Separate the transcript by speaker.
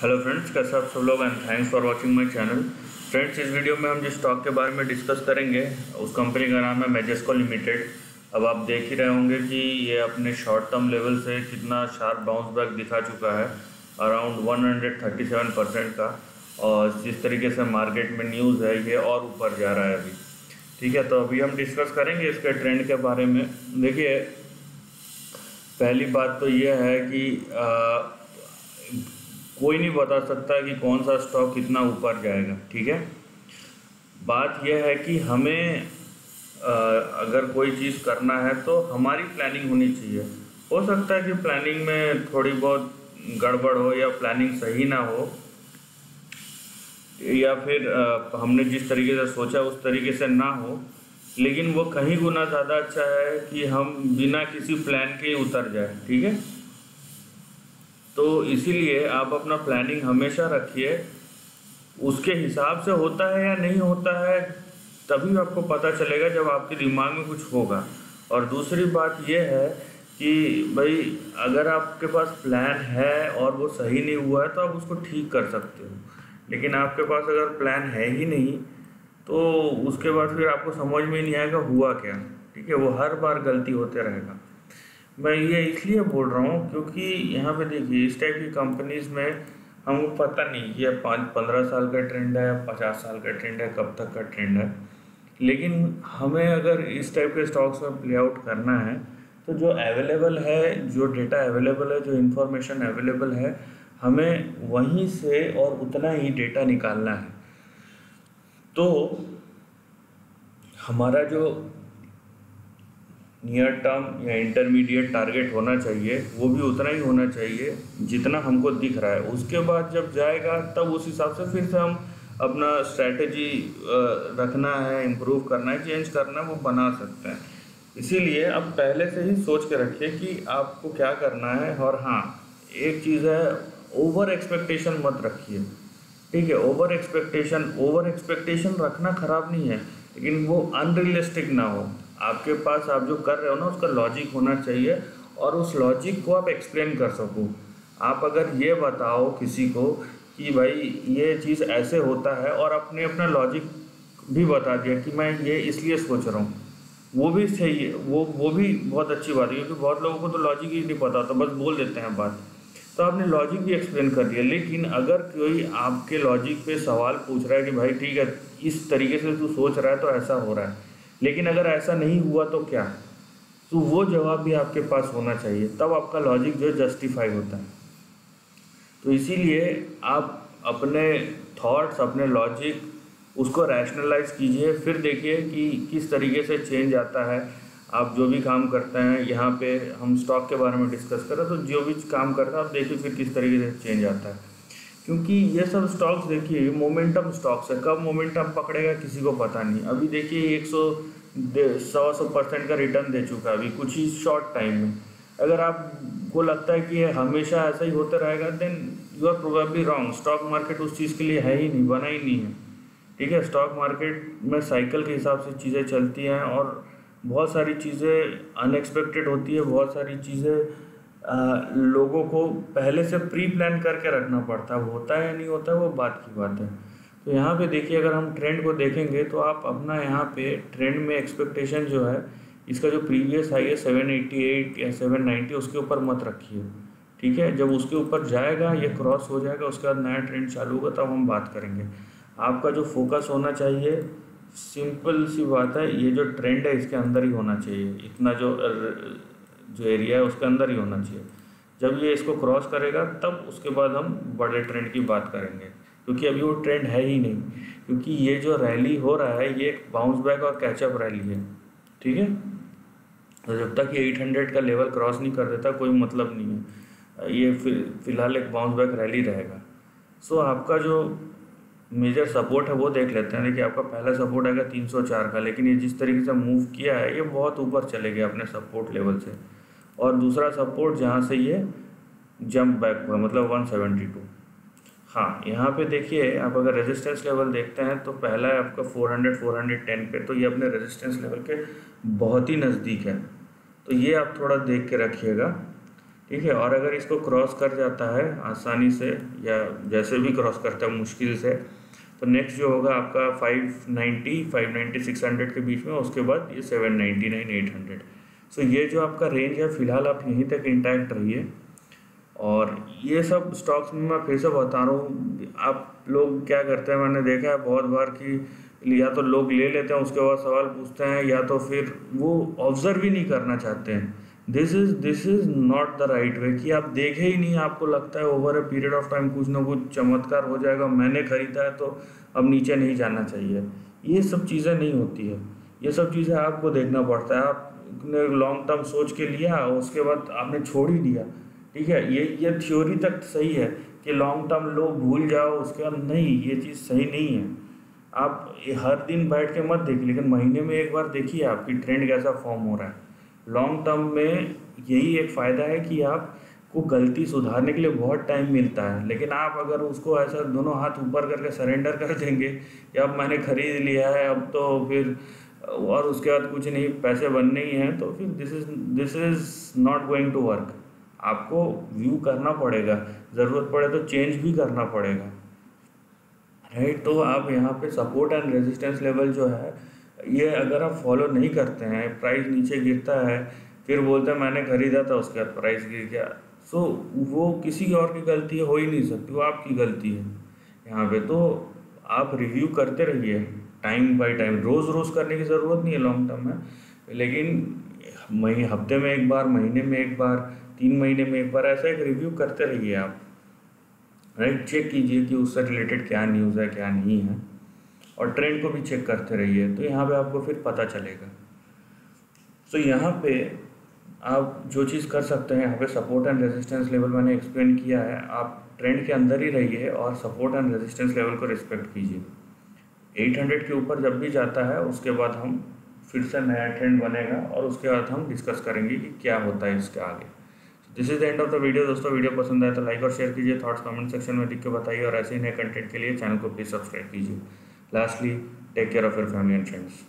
Speaker 1: Hello friends, कैसे आप सब लोग and thanks for watching my channel. Friends, इस वीडियो में हम जिस स्टॉक के बारे में डिस्कस करेंगे उस कंपनी का नाम है मैजेस्को लिमिटेड। अब आप देख ही रहे होंगे कि ये अपने शॉर्ट टर्म लेवल से कितना शार्प बाउंस बैक दिखा चुका है, अराउंड 137% का। और जिस तरीके से मार्केट में न्यूज़ है ये और ऊपर जा रहा है अभी। ठीक है, तो अभी हम डिस्कस करेंगे इसके ट्रेंड के बारे में। देखिए, पहली बात तो ये है कि कोई नहीं बता सकता कि कौन सा स्टॉक कितना ऊपर जाएगा। ठीक है, बात यह है कि हमें अगर कोई चीज़ करना है तो हमारी प्लानिंग होनी चाहिए। हो सकता है कि प्लानिंग में थोड़ी बहुत गड़बड़ हो या प्लानिंग सही ना हो, या फिर हमने जिस तरीके से सोचा उस तरीके से ना हो, लेकिन वो कहीं गुना ज़्यादा अच्छा है कि हम बिना किसी प्लान के ही उतर जाए। ठीक है, तो इसीलिए आप अपना प्लानिंग हमेशा रखिए, उसके हिसाब से होता है या नहीं होता है तभी आपको पता चलेगा जब आपके दिमाग में कुछ होगा। और दूसरी बात यह है कि भाई, अगर आपके पास प्लान है और वो सही नहीं हुआ है तो आप उसको ठीक कर सकते हो, लेकिन आपके पास अगर प्लान है ही नहीं तो उसके बाद फिर आपको समझ में नहीं आएगा हुआ क्या। ठीक है, वो हर बार गलती होते रहेगा। मैं ये इसलिए बोल रहा हूँ क्योंकि यहाँ पे देखिए, इस टाइप की कंपनीज में हमको पता नहीं ये 5-15 साल का ट्रेंड है, 50 साल का ट्रेंड है, कब तक का ट्रेंड है। लेकिन हमें अगर इस टाइप के स्टॉक्स में प्ले आउट करना है तो जो अवेलेबल है, जो डेटा अवेलेबल है, जो इन्फॉर्मेशन अवेलेबल है, हमें वहीं से और उतना ही डेटा निकालना है। तो हमारा जो नियर टर्म या इंटरमीडिएट टारगेट होना चाहिए वो भी उतना ही होना चाहिए जितना हमको दिख रहा है। उसके बाद जब जाएगा तब उस हिसाब से फिर से हम अपना स्ट्रैटेजी रखना है, इम्प्रूव करना है, चेंज करना है, वो बना सकते हैं। इसीलिए अब पहले से ही सोच के रखिए कि आपको क्या करना है। और हाँ, एक चीज़ है, ओवर एक्सपेक्टेशन मत रखिए। ठीक है, ओवर एक्सपेक्टेशन रखना ख़राब नहीं है, लेकिन वो अनरियलिस्टिक ना हो। आपके पास आप जो कर रहे हो ना उसका लॉजिक होना चाहिए और उस लॉजिक को आप एक्सप्लेन कर सको। आप अगर ये बताओ किसी को कि भाई ये चीज़ ऐसे होता है और अपने अपना लॉजिक भी बता दिया कि मैं ये इसलिए सोच रहा हूँ, वो भी सही है, वो भी बहुत अच्छी बात है, क्योंकि बहुत लोगों को तो लॉजिक ही नहीं पता होता, बस बोल देते हैं बात। तो आपने लॉजिक भी एक्सप्लेन कर दिया। लेकिन अगर कोई आपके लॉजिक पे सवाल पूछ रहा है कि भाई ठीक है, इस तरीके से तू सोच रहा है तो ऐसा हो रहा है, लेकिन अगर ऐसा नहीं हुआ तो क्या, तो वो जवाब भी आपके पास होना चाहिए, तब आपका लॉजिक जो है जस्टिफाई होता है। तो इसीलिए आप अपने थॉट्स, अपने लॉजिक, उसको रैशनलाइज कीजिए, फिर देखिए कि किस तरीके से चेंज आता है। आप जो भी काम करते हैं, यहाँ पे हम स्टॉक के बारे में डिस्कस करें तो जो भी काम करते हैं आप देखिए फिर किस तरीके से चेंज आता है। क्योंकि ये सब स्टॉक्स देखिए मोमेंटम स्टॉक्स है, कब मोमेंटम पकड़ेगा किसी को पता नहीं। अभी देखिए 100% का रिटर्न दे चुका है अभी कुछ ही शॉर्ट टाइम में। अगर आपको लगता है कि ये हमेशा ऐसा ही होता रहेगा, then you are probably wrong. Stock market उस चीज़ के लिए है ही नहीं, बना ही नहीं है। ठीक है, स्टॉक मार्केट में साइकिल के हिसाब से चीज़ें चलती हैं और बहुत सारी चीज़ें अनएक्सपेक्टेड होती है, बहुत सारी चीज़ें लोगों को पहले से प्री प्लान करके रखना पड़ता है। वो होता है या नहीं होता है वो बात की बात है। तो यहाँ पे देखिए, अगर हम ट्रेंड को देखेंगे तो आप अपना यहाँ पे ट्रेंड में एक्सपेक्टेशन जो है, इसका जो प्रीवियस हाई है 788 या 790, उसके ऊपर मत रखिए। ठीक है, जब उसके ऊपर जाएगा, ये क्रॉस हो जाएगा, उसके बाद नया ट्रेंड चालू होगा तब हम बात करेंगे। आपका जो फोकस होना चाहिए, सिंपल सी बात है, ये जो ट्रेंड है इसके अंदर ही होना चाहिए। इतना जो एरिया है उसके अंदर ही होना चाहिए। जब ये इसको क्रॉस करेगा तब उसके बाद हम बड़े ट्रेंड की बात करेंगे, क्योंकि अभी वो ट्रेंड है ही नहीं। क्योंकि ये जो रैली हो रहा है ये एक बाउंस बैक और कैचअप रैली है। ठीक है, तो जब तक ये 800 का लेवल क्रॉस नहीं कर देता कोई मतलब नहीं है। ये फिलहाल एक बाउंस बैक रैली रहेगा। सो आपका जो मेजर सपोर्ट है वो देख लेते हैं। देखिए, आपका पहला सपोर्ट आएगा 304 का, लेकिन ये जिस तरीके से मूव किया है ये बहुत ऊपर चले गया अपने सपोर्ट लेवल से। और दूसरा सपोर्ट जहाँ से ये जंप बैक हुआ, मतलब 172। हाँ, यहाँ पे देखिए, आप अगर रेजिस्टेंस लेवल देखते हैं तो पहला है आपका 410 पे, तो ये अपने रेजिस्टेंस लेवल के बहुत ही नज़दीक है। तो ये आप थोड़ा देख के रखिएगा। ठीक है। और अगर इसको क्रॉस कर जाता है आसानी से या जैसे भी क्रॉस करता है मुश्किल से, तो नेक्स्ट जो होगा आपका 590 600 के बीच में, उसके बाद ये 799 800। सो ये जो आपका रेंज है फिलहाल आप यहीं तक इंटैक्ट रहिए। और ये सब स्टॉक्स में मैं फिर से बता रहा हूँ, आप लोग क्या करते हैं, मैंने देखा है बहुत बार कि या तो लोग ले लेते हैं उसके बाद सवाल पूछते हैं, या तो फिर वो ऑब्जर्व ही नहीं करना चाहते हैं। This is not the right way कि आप देखे ही नहीं, आपको लगता है over a period of time कुछ ना कुछ चमत्कार हो जाएगा, मैंने खरीदा है तो अब नीचे नहीं जाना चाहिए। ये सब चीज़ें नहीं होती है, ये सब चीज़ें आपको देखना पड़ता है। आपने लॉन्ग टर्म सोच के लिया, उसके बाद आपने छोड़ ही दिया, ठीक है। ये थ्योरी तक सही है कि लॉन्ग टर्म लो भूल जाओ, उसके बाद नहीं, ये चीज़ सही नहीं है। आप हर दिन बैठ के मत देखिए, लेकिन महीने में एक बार देखिए आपकी ट्रेंड कैसा फॉर्म हो रहा है। लॉन्ग टर्म में यही एक फ़ायदा है कि आपको गलती सुधारने के लिए बहुत टाइम मिलता है। लेकिन आप अगर उसको ऐसा दोनों हाथ ऊपर करके सरेंडर कर देंगे कि अब मैंने खरीद लिया है, अब तो फिर और उसके बाद कुछ नहीं, पैसे बनने ही हैं, तो फिर this is not going to work. आपको व्यू करना पड़ेगा, ज़रूरत पड़े तो चेंज भी करना पड़ेगा, राइट। तो आप यहाँ पे सपोर्ट एंड रेजिस्टेंस लेवल जो है, ये अगर आप फॉलो नहीं करते हैं, प्राइस नीचे गिरता है फिर बोलते हैं मैंने खरीदा था उसके बाद प्राइस गिर गया, सो वो किसी और की गलती हो ही नहीं सकती, वो आपकी गलती है यहाँ पे। तो आप रिव्यू करते रहिए टाइम बाय टाइम, रोज़ रोज़ करने की ज़रूरत नहीं है लॉन्ग टर्म में, लेकिन हफ्ते में एक बार, महीने में एक बार, 3 महीने में एक बार, ऐसा एक रिव्यू करते रहिए आप, राइट। चेक कीजिए कि उससे रिलेटेड क्या न्यूज़ है क्या नहीं है, और ट्रेंड को भी चेक करते रहिए, तो यहाँ पे आपको फिर पता चलेगा। तो यहाँ पे आप जो चीज़ कर सकते हैं, यहाँ पे सपोर्ट एंड रेजिस्टेंस लेवल मैंने एक्सप्लेन किया है, आप ट्रेंड के अंदर ही रहिए और सपोर्ट एंड रेजिस्टेंस लेवल को रिस्पेक्ट कीजिए। 800 के ऊपर जब भी जाता है उसके बाद हम फिर से नया ट्रेंड बनेगा, और उसके बाद हम डिस्कस करेंगे कि क्या होता है इसके आगे। This is the end of the video. दोस्तों वीडियो पसंद आए तो लाइक और शेयर कीजिए, थॉट्स कमेंट सेक्शन में लिख के बताइए, और ऐसे ही नए कंटेंट के लिए चैनल को प्लीज़ सब्सक्राइब कीजिए। Lastly, take care of your family and friends.